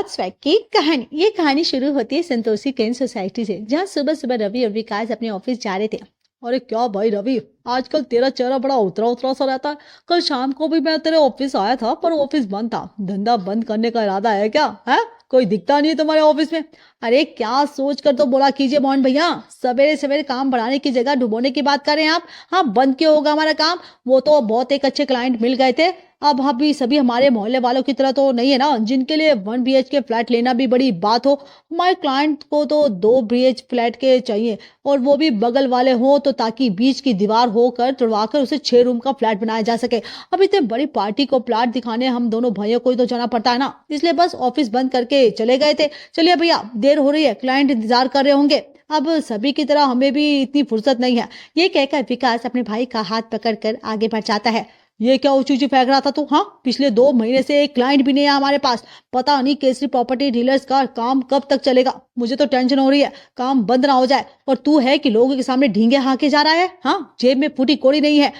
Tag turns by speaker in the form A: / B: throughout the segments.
A: Swag की कहानी। ये कहानी शुरू होती है संतोषी केन सोसाइटी से, जहाँ सुबह सुबह रवि और विकास अपने ऑफिस जा रहे थे। अरे क्या भाई रवि, आजकल तेरा चेहरा बड़ा उतरा उतरा सा रहता है। कल शाम को भी मैं तेरे ऑफिस आया था पर ऑफिस बंद था। धंधा बंद करने का इरादा है क्या? है कोई दिखता नहीं है तुम्हारे ऑफिस में। अरे क्या सोच कर तो बोला कीजिए मोहन भैया, सवेरे सवेरे काम बढ़ाने की जगह डुबोने की बात कर रहे हैं आप। हाँ, बंद क्यों होगा हमारा काम? वो तो बहुत एक अच्छे क्लाइंट मिल गए थे। अब हम भी सभी हमारे मोहल्ले वालों की तरह तो नहीं है ना, जिनके लिए 1 BHK फ्लैट लेना भी बड़ी बात हो। हमारे क्लाइंट को तो 2 BH फ्लैट के चाहिए, और वो भी बगल वाले हो, तो ताकि बीच की दीवार होकर तुड़वाकर उसे 6 रूम का फ्लैट बनाया जा सके। अब इतने बड़ी पार्टी को प्लाट दिखाने हम दोनों भाइयों को ही तो जाना पड़ता है ना, इसलिए बस ऑफिस बंद करके चले गए थे। चलिए भैया, देर हो रही है, क्लाइंट इंतजार कर रहे होंगे। अब सभी की तरह हमें भी इतनी फुर्सत नहीं है। ये कहकर विकास अपने भाई का हाथ पकड़कर आगे बढ़ जाता है। ये क्या ऊंची ऊंची फेंक रहा था तू? हाँ, पिछले 2 महीने से एक क्लाइंट भी नहीं है हमारे पास। पता नहीं केसरी प्रॉपर्टी डीलर्स का काम कब तक चलेगा। मुझे तो टेंशन हो रही है, काम बंद ना हो जाए। और तू है कि लोगों के सामने ढींगे हाँके जा रहा है। हाँ, जेब में फूटी कोड़ी नहीं है।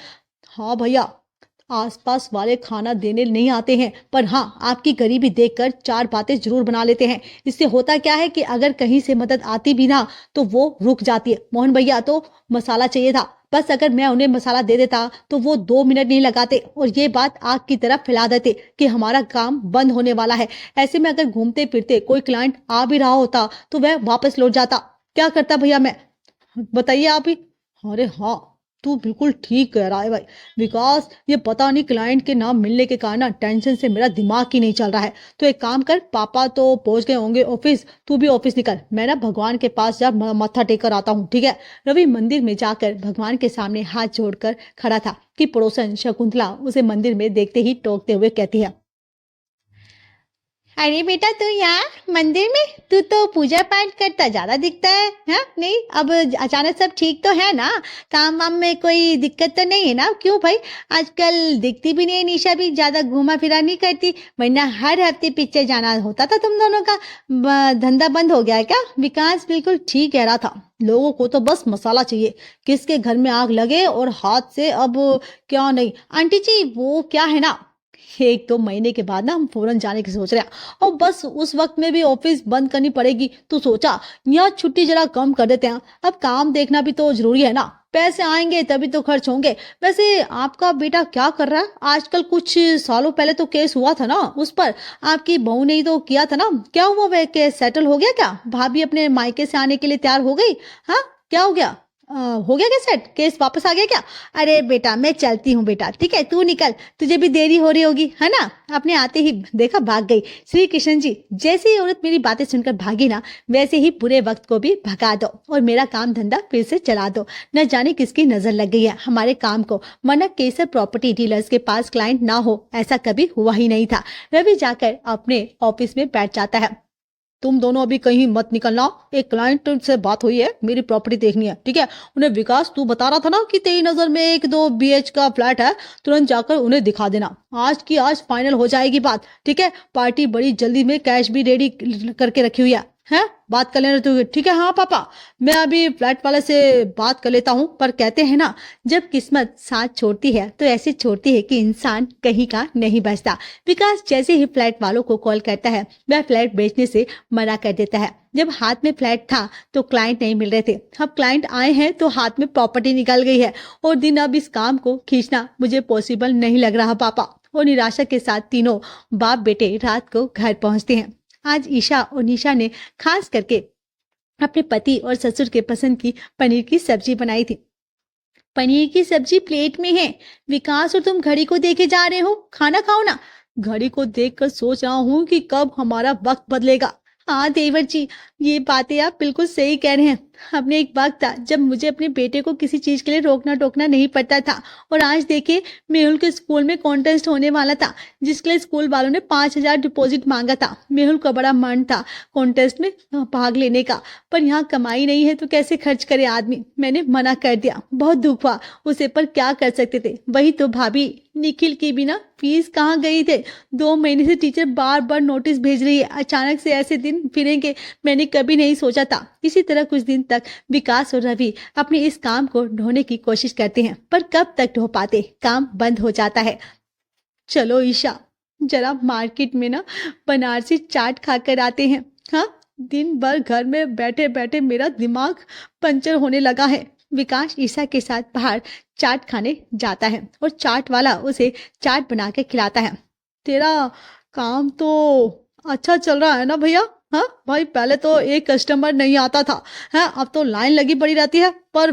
A: हाँ भैया, आसपास वाले खाना देने नहीं आते हैं, पर हाँ, आपकी गरीबी देखकर 4 बातें जरूर बना लेते हैं। इससे होता क्या है कि अगर कहीं से मदद आती भी ना, तो वो रुक जाती है। मोहन भैया तो मसाला चाहिए था, बस अगर मैं उन्हें मसाला दे देता तो वो 2 मिनट नहीं लगाते और ये बात आग की तरफ फैला देते कि हमारा काम बंद होने वाला है। ऐसे में अगर घूमते फिरते कोई क्लाइंट आ भी रहा होता तो वह वापस लौट जाता। क्या करता भैया मैं? बताइए आप ही। अरे हाँ, तू बिल्कुल ठीक कह रहा है भाई विकास। ये पता नहीं क्लाइंट के नाम मिलने के कारण ना टेंशन से मेरा दिमाग ही नहीं चल रहा है। तो एक काम कर, पापा तो पहुंच गए होंगे ऑफिस, तू भी ऑफिस निकल। मैं ना भगवान के पास जा मत्था टेक कर आता हूँ, ठीक है? रवि मंदिर में जाकर भगवान के सामने हाथ जोड़कर खड़ा था कि पड़ोसन शकुंतला उसे मंदिर में देखते ही टोकते हुए कहती है, अरे बेटा, तू यहाँ मंदिर में? तू तो पूजा पाठ करता ज्यादा दिखता है। हाँ, नहीं अब अचानक सब ठीक तो है ना? काम वाम में कोई दिक्कत तो नहीं है ना? क्यों भाई, आजकल दिखती भी नहीं है। निशा भी ज्यादा घूमा फिरा नहीं करती, वरना हर हफ्ते पिक्चर जाना होता था तुम दोनों का। धंधा बंद हो गया है क्या? विकास बिल्कुल ठीक कह रहा था, लोगों को तो बस मसाला चाहिए। किसके घर में आग लगे और हाथ से अब क्या नहीं। आंटी जी, वो क्या है ना, 1-2 महीने के बाद ना हम फौरन जाने की सोच रहे हैं, और बस उस वक्त में भी ऑफिस बंद करनी पड़ेगी, तो सोचा यहाँ छुट्टी जरा कम कर देते हैं। अब काम देखना भी तो जरूरी है ना, पैसे आएंगे तभी तो खर्च होंगे। वैसे आपका बेटा क्या कर रहा है आजकल? कुछ सालों पहले तो केस हुआ था ना उस पर, आपकी बहू ने ही तो किया था ना। क्या हुआ, वह केस सेटल हो गया क्या? भाभी अपने मायके से आने के लिए तैयार हो गई? हाँ, क्या हो गया? हो गया क्या सेट? केस वापस आ गया क्या? अरे बेटा, मैं चलती हूँ बेटा, ठीक है? तू निकल, तुझे भी देरी हो रही होगी, है ना? अपने आते ही देखा भाग गई। श्री कृष्ण जी, जैसे ही औरत मेरी बातें सुनकर भागी ना, वैसे ही बुरे वक्त को भी भगा दो और मेरा काम धंधा फिर से चला दो। न जाने किसकी नजर लग गई है हमारे काम को, वरना केसर प्रॉपर्टी डीलर्स के पास क्लाइंट ना हो ऐसा कभी हुआ ही नहीं था। रवि जाकर अपने ऑफिस में बैठ जाता है। तुम दोनों अभी कहीं मत निकलना, एक क्लाइंट से बात हुई है, मेरी प्रॉपर्टी देखनी है, ठीक है? उन्हें विकास तू बता रहा था ना कि तेरी नजर में 1-2 BH का फ्लैट है, तुरंत जाकर उन्हें दिखा देना। आज की आज फाइनल हो जाएगी बात, ठीक है? पार्टी बड़ी जल्दी में, कैश भी रेडी करके रखी हुई है? बात कर लेना तू, ठीक है? हाँ पापा, मैं अभी फ्लैट वाले से बात कर लेता हूँ। पर कहते हैं ना, जब किस्मत साथ छोड़ती है तो ऐसे छोड़ती है कि इंसान कहीं का नहीं बचता। विकास जैसे ही फ्लैट वालों को कॉल करता है, वह फ्लैट बेचने से मना कर देता है। जब हाथ में फ्लैट था तो क्लाइंट नहीं मिल रहे थे, अब क्लाइंट आए हैं तो हाथ में प्रॉपर्टी निकल गई है, और दिन अब इस काम को खींचना मुझे पॉसिबल नहीं लग रहा पापा। और निराशा के साथ तीनों बाप बेटे रात को घर पहुंचते हैं। आज ईशा और निशा ने खास करके अपने पति और ससुर के पसंद की पनीर की सब्जी बनाई थी। पनीर की सब्जी प्लेट में है। विकास, और तुम घड़ी को देखे जा रहे हो, खाना खाओ ना। घड़ी को देखकर सोच रहा हूँ कि कब हमारा वक्त बदलेगा। हाँ देवर जी, ये बातें आप बिल्कुल सही कह रहे हैं। हमने एक वक्त था जब मुझे अपने बेटे को किसी चीज के लिए रोकना टोकना नहीं पड़ता था, और आज देखिए, मेहुल के स्कूल में कॉन्टेस्ट होने वाला था, जिसके लिए स्कूल वालों ने 5,000 डिपॉजिट मांगा था। मेहुल का बड़ा मन था कॉन्टेस्ट में भाग लेने का, पर यहाँ कमाई नहीं है तो कैसे खर्च करे आदमी। मैंने मना कर दिया, बहुत दुख हुआ उसे, पर क्या कर सकते थे। वही तो भाभी, निखिल की भी ना फीस कहाँ गई थे? 2 महीने से टीचर बार बार नोटिस भेज रही है। अचानक से ऐसे दिन फिरेंगे, मैंने कभी नहीं सोचा था। इसी तरह कुछ दिन तक विकास और रवि अपने इस काम को ढोने की कोशिश करते हैं, पर कब तक ढो पाते, काम बंद हो जाता है। चलो ईशा, जरा मार्केट में ना बनारसी चाट खाकर आते हैं। हाँ, दिन भर घर में बैठे बैठे मेरा दिमाग पंचर होने लगा है। विकास ईशा के साथ बाहर चाट खाने जाता है और चाट वाला उसे चाट बना के खिलाता है। तेरा काम तो अच्छा चल रहा है ना भैया? हाँ भाई, पहले तो एक कस्टमर नहीं आता था, हाँ अब तो लाइन लगी पड़ी रहती है। पर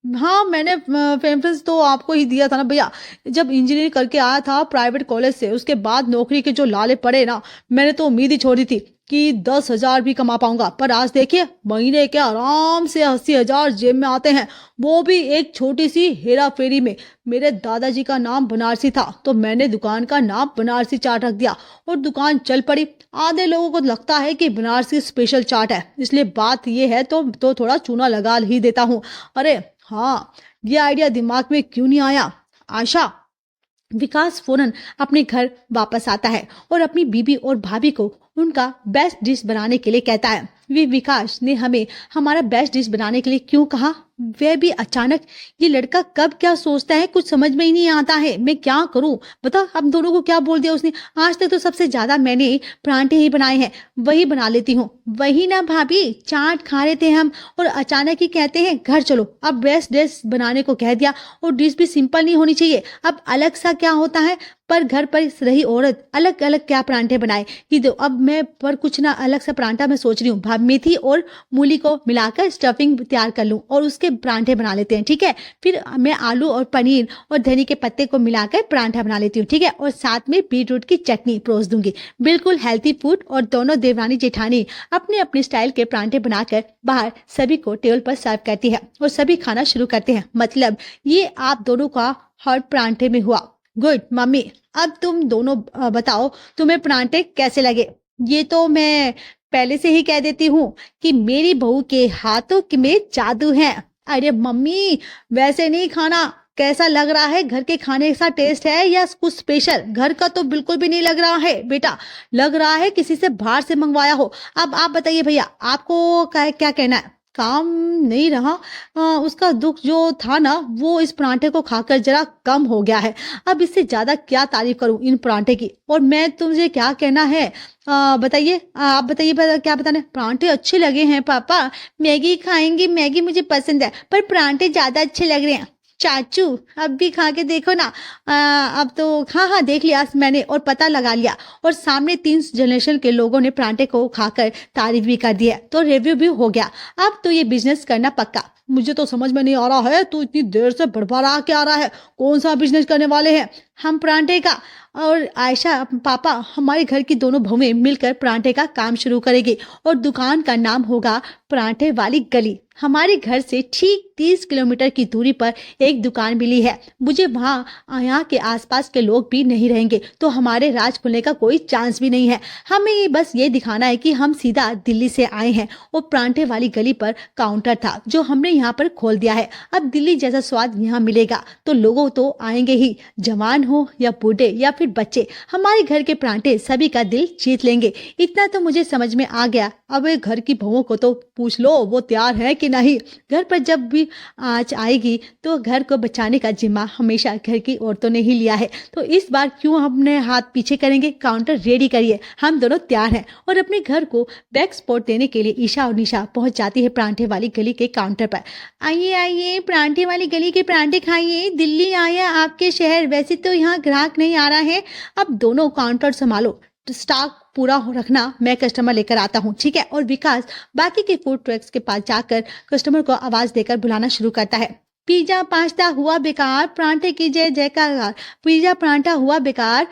A: हाँ, मैंने प्रेफरेंस तो आपको ही दिया था ना भैया। जब इंजीनियरिंग करके आया था प्राइवेट कॉलेज से, उसके बाद नौकरी के जो लाले पड़े ना, मैंने तो उम्मीद ही छोड़ दी थी कि 10,000 भी कमा पाऊंगा। पर आज देखिए, महीने के आराम से 80,000 जेब में आते हैं, वो भी एक छोटी सी हेरा फेरी में। मेरे दादाजी का नाम बनारसी था तो मैंने दुकान का नाम बनारसी चाट रख दिया और दुकान चल पड़ी। आधे लोगों को लगता है कि बनारसी स्पेशल चाट है, इसलिए बात ये है तो थोड़ा चूना लगा ही देता हूँ। अरे हाँ, ये आइडिया दिमाग में क्यों नहीं आया आशा? विकास फौरन अपने घर वापस आता है और अपनी बीबी और भाभी को उनका बेस्ट डिश बनाने के लिए कहता है। वे विकास ने हमें हमारा बेस्ट डिश बनाने के लिए क्यों कहा? वह भी अचानक। ये लड़का कब क्या सोचता है, कुछ समझ में ही नहीं आता है। मैं क्या करूं? बता, हम दोनों को क्या बोल दिया उसने? आज तक तो सबसे ज्यादा मैंने परांठे ही बनाए हैं, वही बना लेती हूँ। वही ना भाभी, चाट खा रहे थे हम और अचानक ही कहते हैं घर चलो। अब बेस्ट डिश बनाने को कह दिया और डिश भी सिंपल नहीं होनी चाहिए। अब अलग सा क्या होता है? पर घर पर रही औरत अलग अलग क्या परांठे बनाए कि दो। अब मैं पर कुछ ना अलग सा परांठा मैं सोच रही हूँ, मेथी और मूली को मिलाकर स्टफिंग तैयार कर लूं और उसके परांठे बना लेते हैं, ठीक है। फिर मैं आलू और पनीर और धनी के पत्ते को मिलाकर परांठा बना लेती हूँ, ठीक है। और साथ में बीटरूट की चटनी परोस दूंगी। बिल्कुल हेल्थी फूड। और दोनों देवरानी जेठानी अपने अपने स्टाइल के परांठे बनाकर बाहर सभी को टेबल पर सर्व करती है और सभी खाना शुरू करते हैं। मतलब ये आप दोनों का हर परांठे में हुआ। गुड मम्मी, अब तुम दोनों बताओ तुम्हें परांठे कैसे लगे? ये तो मैं पहले से ही कह देती हूँ कि मेरी बहू के हाथों में जादू है। अरे मम्मी, वैसे नहीं खाना। कैसा लग रहा है? घर के खाने का टेस्ट है या कुछ स्पेशल? घर का तो बिल्कुल भी नहीं लग रहा है बेटा, लग रहा है किसी से बाहर से मंगवाया हो। अब आप बताइए भैया, आपको क्या कहना है? काम नहीं रहा, उसका दुख जो था ना वो इस परांठे को खाकर जरा कम हो गया है। अब इससे ज्यादा क्या तारीफ करूं इन परांठे की? और मैं तुमसे क्या कहना है, बताइए, आप बताइए क्या बताना है? परांठे अच्छे लगे हैं पापा। मैगी खाएंगी? मैगी मुझे पसंद है, पर परांठे ज्यादा अच्छे लग रहे हैं। चाचू अब भी खा के देखो ना। अब तो हाँ हाँ देख लिया मैंने और पता लगा लिया, और सामने 3 जनरेशन के लोगों ने परांठे को खाकर तारीफ भी कर दी है, तो रिव्यू भी हो गया। अब तो ये बिजनेस करना पक्का। मुझे तो समझ में नहीं आ रहा है, तू इतनी देर से बड़बड़ा के आ रहा है। कौन सा बिजनेस करने वाले हैं? हम परांठे का। और आयशा पापा, हमारे घर की दोनों बहुएं मिलकर परांठे का काम शुरू करेगी और दुकान का नाम होगा परांठे वाली गली। हमारे घर से ठीक 30 किलोमीटर की दूरी पर एक दुकान मिली है मुझे। वहाँ यहाँ के आसपास के लोग भी नहीं रहेंगे, तो हमारे राज खुलने का कोई चांस भी नहीं है। हमें बस ये दिखाना है कि हम सीधा दिल्ली से आए हैं। और परांठे वाली गली पर काउंटर था जो हमने यहाँ पर खोल दिया है। अब दिल्ली जैसा स्वाद यहाँ मिलेगा तो लोगों तो आएंगे ही, जवान हो या बूढ़े या फिर बच्चे। हमारे घर के परांठे सभी का दिल जीत लेंगे। इतना तो मुझे समझ में आ गया। अब घर की बहुओं को तो पूछ लो वो तैयार है कि नहीं। घर पर जब भी आज आएगी तो घर को बचाने का जिम्मा हमेशा घर की औरतों ने ही लिया है, तो इस बार क्यों हमने हाथ पीछे करेंगे। काउंटर रेडी करिए, हम दोनों तैयार हैं। और अपने घर को बैक स्पॉट देने के लिए ईशा और निशा पहुंच जाती है परांठे वाली गली के काउंटर पर। आइए आइए, परांठे वाली गली के परांठे खाइए। दिल्ली आया आपके शहर, वैसे तो यहाँ ग्राहक नहीं आ रहा है। अब दोनों काउंटर संभालो, स्टॉक पूरा हो रखना, मैं कस्टमर लेकर आता हूँ, ठीक है। और विकास बाकी के फूड ट्रक्स के पास जाकर कस्टमर को आवाज देकर बुलाना शुरू करता है। पिज्जा पास्ता हुआ बेकार, परांठे की जय जयकार। पिज्जा परांठा हुआ बेकार,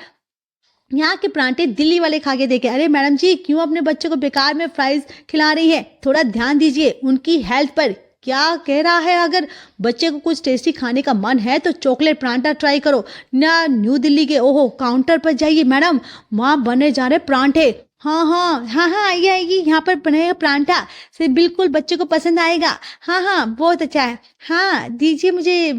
A: यहाँ के परांठे दिल्ली वाले खा के देखे। अरे मैडम जी, क्यों अपने बच्चों को बेकार में फ्राइज खिला रही है? थोड़ा ध्यान दीजिए उनकी हेल्थ पर। क्या कह रहा है? अगर बच्चे को कुछ टेस्टी खाने का मन है तो चॉकलेट परांठा ट्राई करो ना। न्यू दिल्ली के ओहो काउंटर पर जाइए मैडम, वहाँ बने जा रहे परांठे। हाँ हाँ हाँ हाँ, आइए आइए, यहाँ पर बनेगा परांठा से बिल्कुल बच्चे को पसंद आएगा। हाँ हाँ बहुत अच्छा है। हाँ दीजिए मुझे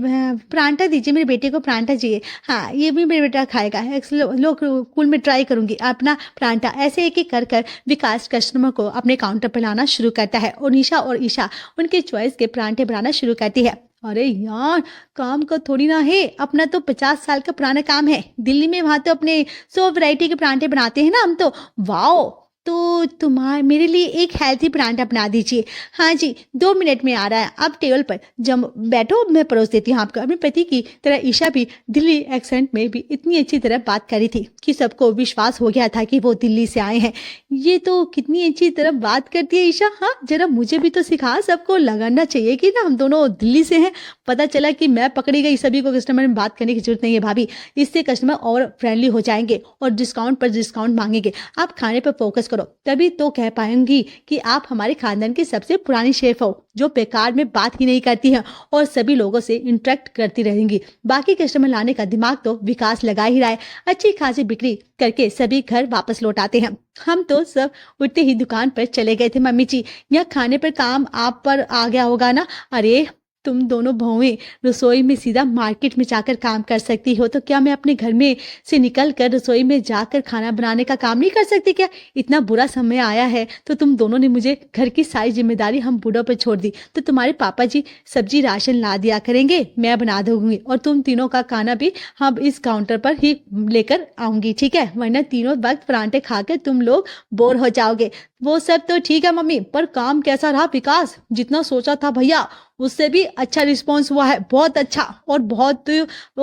A: परांठा दीजिए, मेरे बेटे को परांठा चाहिए। हाँ ये भी मेरा बेटा खाएगा। लोग स्कूल में ट्राई करूंगी अपना परांठा। ऐसे एक एक कर कर विकास कस्टमर को अपने काउंटर पर लाना शुरू करता है और निशा और ईशा उनके चॉइस के परांठे बनाना शुरू करती है। अरे यार, काम का थोड़ी ना है, अपना तो 50 साल का पुराना काम है। दिल्ली में वहां तो अपने 100 वैरायटी के परांठे बनाते हैं ना हम तो। वाओ, तो तुम्हारे मेरे लिए एक हेल्थी परांठा बना दीजिए। हाँ जी, 2 मिनट में आ रहा है। आप टेबल पर जम बैठो, मैं परोस देती हूँ आपको। अपने पति की तरह ईशा भी दिल्ली एक्सेंट में भी इतनी अच्छी तरह बात करी थी कि सबको विश्वास हो गया था कि वो दिल्ली से आए हैं। ये तो कितनी अच्छी तरह बात करती है ईशा। हाँ, जरा मुझे भी तो सिखा। सबको लगाना चाहिए कि ना हम दोनों दिल्ली से हैं। पता चला कि मैं पकड़ी गई। सभी को कस्टमर में बात करने की जरूरत नहीं है भाभी, इससे कस्टमर और फ्रेंडली हो जाएंगे और डिस्काउंट पर डिस्काउंट मांगेंगे। आप खाने पर फोकस करो, तभी तो कह पाएंगी कि आप हमारे खानदान की सबसे पुरानी शेफ हो, जो बेकार में बात ही नहीं करती है और सभी लोगों से इंटरेक्ट करती रहेंगी। बाकी कस्टमर लाने का दिमाग तो विकास लगा ही रहा है। अच्छी खासी बिक्री करके सभी घर वापस लौट आते हैं। हम तो सब उठते ही दुकान पर चले गए थे। मम्मी जी, यह खाने पर काम आप पर आ गया होगा ना? अरे, तुम दोनों बहुएं रसोई में सीधा मार्केट में जाकर काम कर सकती हो, तो क्या मैं अपने घर में से निकल कर रसोई में जाकर खाना बनाने का काम नहीं कर सकती क्या? इतना बुरा समय आया है तो तुम दोनों ने मुझे घर की सारी जिम्मेदारी हम बूढ़ों पर छोड़ दी। तो तुम्हारे पापा जी सब्जी राशन ला दिया करेंगे, मैं बना दूंगी, और तुम तीनों का खाना भी हम इस काउंटर पर ही लेकर आऊंगी, ठीक है? वरना तीनों वक्त परांठे खाकर तुम लोग बोर हो जाओगे। वो सब तो ठीक है मम्मी, पर काम कैसा रहा विकास? जितना सोचा था भैया उससे भी अच्छा रिस्पॉन्स हुआ है, बहुत अच्छा। और बहुत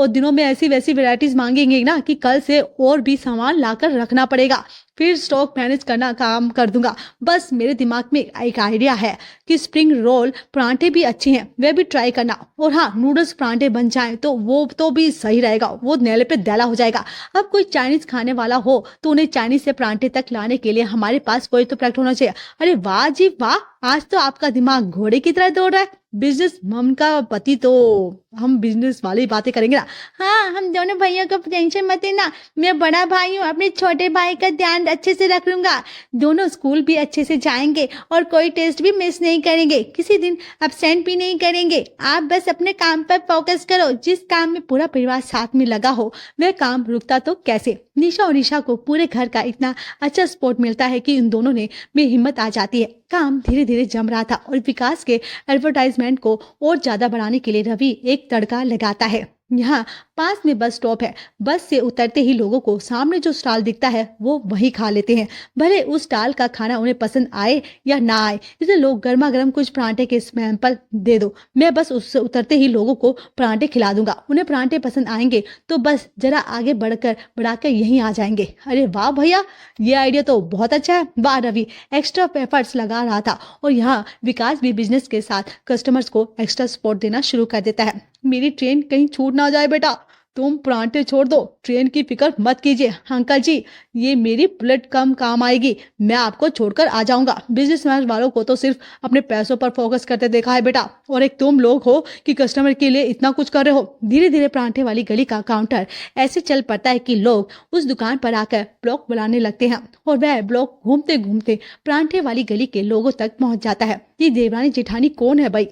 A: दिनों में ऐसी वैसी वैरायटीज मांगेंगे ना कि कल से और भी सामान लाकर रखना पड़ेगा। फिर स्टॉक मैनेज करना काम कर दूंगा। बस मेरे दिमाग में एक आइडिया है कि स्प्रिंग रोल परांठे भी अच्छे हैं, वे भी ट्राई करना। और हाँ, नूडल्स परांठे बन जाएं तो वो तो भी सही रहेगा, वो नेले पे दैला हो जाएगा। अब कोई चाइनीज खाने वाला हो तो उन्हें चाइनीज से परांठे तक लाने के लिए हमारे पास कोई तो प्रोडक्ट होना चाहिए। अरे वाह जी वाह, आज तो आपका दिमाग घोड़े की तरह दौड़ रहा है। बिजनेस मम का पति तो हम बिजनेस वाली बातें करेंगे ना। हाँ, हम दोनों भाइयों को टेंशन मत लेना, मैं बड़ा भाई हूँ, अपने छोटे भाई का ध्यान अच्छे से रख लूंगा। दोनों स्कूल भी अच्छे से जाएंगे और कोई टेस्ट भी मिस नहीं करेंगे, किसी दिन एब्सेंट भी नहीं करेंगे। आप बस अपने काम पर फोकस करो। जिस काम में पूरा परिवार साथ में लगा हो वह काम रुकता तो कैसे? निशा और ईशा को पूरे घर का इतना अच्छा सपोर्ट मिलता है कि इन दोनों में हिम्मत आ जाती है। काम धीरे धीरे जम रहा था और विकास के एडवर्टाइजमेंट को और ज्यादा बढ़ाने के लिए रवि एक तड़का लगाता है। यहाँ पास में बस स्टॉप है। बस से उतरते ही लोगों को सामने जो स्टॉल दिखता है वो वही खा लेते हैं, भले उस स्टॉल का खाना उन्हें पसंद आए या ना आए। इसलिए लोग गर्मा गर्म कुछ परांठे के सैंपल दे दो, मैं बस उससे उतरते ही लोगों को परांठे खिला दूंगा। उन्हें परांठे पसंद आएंगे तो बस जरा आगे बढ़ाकर यहीं आ जाएंगे। अरे वाह भैया, ये आइडिया तो बहुत अच्छा है। वाह रवि एक्स्ट्रा एफर्ट्स लगा रहा था और यहाँ विकास भी बिजनेस के साथ कस्टमर्स को एक्स्ट्रा सपोर्ट देना शुरू कर देता है। मेरी ट्रेन कहीं छूट ना जाए बेटा, तुम परांठे छोड़ दो, ट्रेन की फिक्र मत कीजिए। अंकल जी, ये मेरी बुलेट कम काम आएगी, मैं आपको छोड़कर आ जाऊंगा। बिजनेसमैन वालों को तो सिर्फ अपने पैसों पर फोकस करते देखा है बेटा, और एक तुम लोग हो कि कस्टमर के लिए इतना कुछ कर रहे हो। धीरे धीरे परांठे वाली गली का काउंटर ऐसे चल पड़ता है कि लोग उस दुकान पर आकर ब्लॉक बुलाने लगते हैं और वह ब्लॉक घूमते घूमते परांठे वाली गली के लोगों तक पहुंच जाता है। ये देवरानी जेठानी कौन है भाई?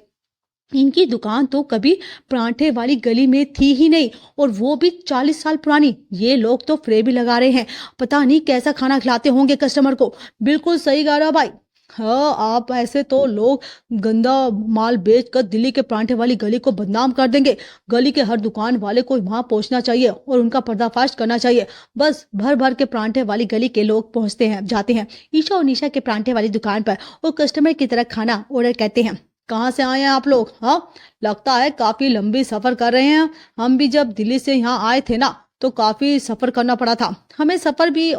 A: इनकी दुकान तो कभी परांठे वाली गली में थी ही नहीं, और वो भी 40 साल पुरानी। ये लोग तो फ्रे भी लगा रहे हैं, पता नहीं कैसा खाना खिलाते होंगे कस्टमर को। बिल्कुल सही कह रहा भाई। हाँ, आप ऐसे तो लोग गंदा माल बेचकर दिल्ली के परांठे वाली गली को बदनाम कर देंगे। गली के हर दुकान वाले को वहां पहुंचना चाहिए और उनका पर्दाफाश करना चाहिए। बस भर भर के परांठे वाली गली के लोग पहुंचते हैं जाते हैं ईशा और निशा के परांठे वाली दुकान पर और कस्टमर की तरह खाना ऑर्डर करते हैं। कहाँ से आए हैं आप लोग? हाँ, लगता है काफी लंबी सफर कर रहे हैं। हम भी जब दिल्ली से यहाँ आए थे ना तो काफी सफर करना पड़ा था हमें। सफर भी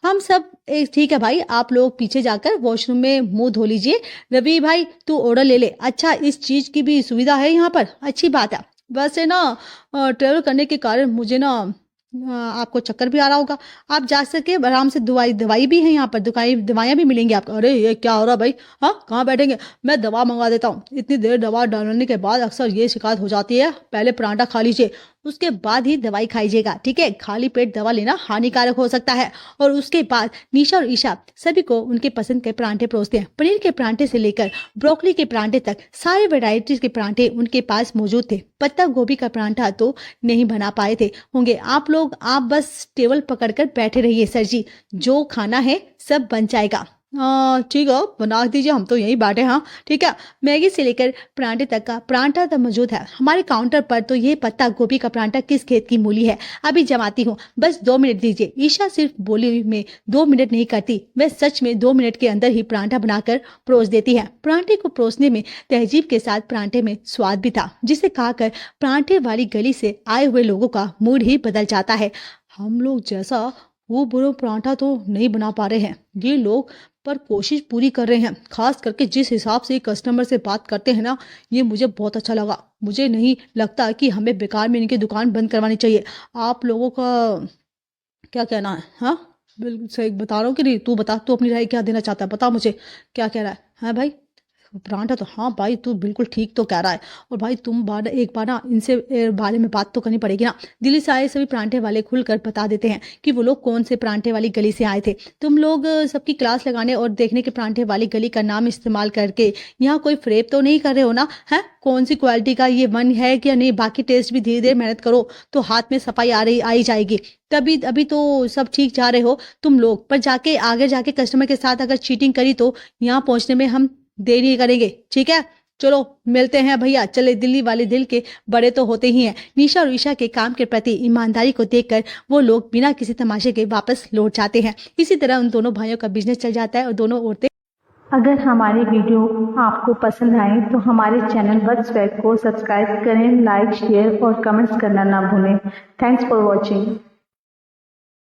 A: हम सब एक ठीक है भाई, आप लोग पीछे जाकर वॉशरूम में मुंह धो लीजिए। रवि भाई तू ऑर्डर ले ले। अच्छा, इस चीज की भी सुविधा है यहाँ पर, अच्छी बात है। वैसे ना ट्रेवल करने के कारण मुझे ना आपको चक्कर भी आ रहा होगा, आप जा सके आराम से। दवाई भी है यहाँ पर, दवाइयाँ भी मिलेंगी आपको। अरे ये क्या हो रहा भाई? हाँ, कहाँ बैठेंगे? मैं दवा मंगवा देता हूँ। इतनी देर दवा डालने के बाद अक्सर ये शिकायत हो जाती है। पहले परांठा खा लीजिए, उसके बाद ही दवाई खाइएगा, ठीक है? खाली पेट दवा लेना हानिकारक हो सकता है। और उसके बाद निशा और ईशा सभी को उनके पसंद के परांठे परोसते हैं। पनीर के परांठे से लेकर ब्रोकली के परांठे तक सारे वेराइटीज के परांठे उनके पास मौजूद थे। पत्ता गोभी का परांठा तो नहीं बना पाए थे होंगे आप बस टेबल पकड़कर बैठे रहिए सर जी, जो खाना है सब बन जाएगा। ठीक है, बना दीजिए, हम तो यहीं बैठे। हाँ ठीक है। मैगी से लेकर परांठे तक का परांठा तो मौजूद है हमारे काउंटर पर। तो ये पत्ता गोभी का परांठा किस खेत की मूली है, अभी जमाती हूँ, बस 2 मिनट दीजिए। ईशा सिर्फ बोली में 2 मिनट नहीं करती, वह सच में 2 मिनट के अंदर ही परांठा बनाकर परोस देती है। परांठे को परोसने में तहजीब के साथ परांठे में स्वाद भी था, जिसे खाकर परांठे वाली गली से आए हुए लोगों का मूड ही बदल जाता है। हम लोग जैसा वो बुरा परांठा तो नहीं बना पा रहे हैं ये लोग, पर कोशिश पूरी कर रहे हैं। खास करके जिस हिसाब से कस्टमर से बात करते हैं ना, ये मुझे बहुत अच्छा लगा। मुझे नहीं लगता कि हमें बेकार में इनकी दुकान बंद करवानी चाहिए। आप लोगों का क्या कहना है? हाँ बिल्कुल सही बता रहा हूँ कि नहीं? तू बता, तू अपनी राय क्या देना चाहता है, बता मुझे क्या कह रहा है। हाँ भाई परांठा तो, हाँ भाई तू बिल्कुल ठीक तो कह रहा है। और भाई तुम एक बार ना इनसे बारे में बात तो करनी पड़ेगी ना। दिल्ली से आए सभी परांठे वाले खुलकर बता देते हैं कि वो लोग कौन से परांठे वाली गली से आए थे। तुम लोग सबकी क्लास लगाने और देखने के परांठे वाली गली का नाम इस्तेमाल करके यहाँ कोई फ्रेब तो नहीं कर रहे हो ना? है कौन सी क्वालिटी का ये बन है क्या नहीं? बाकी टेस्ट भी धीरे धीरे मेहनत करो तो हाथ में सफाई आई जाएगी। तभी अभी तो सब ठीक जा रहे हो तुम लोग, पर जाके आगे जाके कस्टमर के साथ अगर चीटिंग करी तो यहाँ पहुंचने में हम देर नहीं करेंगे, ठीक है? चलो मिलते हैं भैया, चले। दिल्ली वाले दिल के बड़े तो होते ही हैं। निशा और ईशा के काम के प्रति ईमानदारी को देखकर वो लोग बिना किसी तमाशे के वापस लौट जाते हैं। इसी तरह उन दोनों भाइयों का बिजनेस चल जाता है और दोनों औरतें।
B: अगर हमारी वीडियो आपको पसंद आए तो हमारे चैनल बड्स वेब को सब्सक्राइब करें, लाइक, शेयर और कमेंट्स करना ना भूलें। Thanks for watching.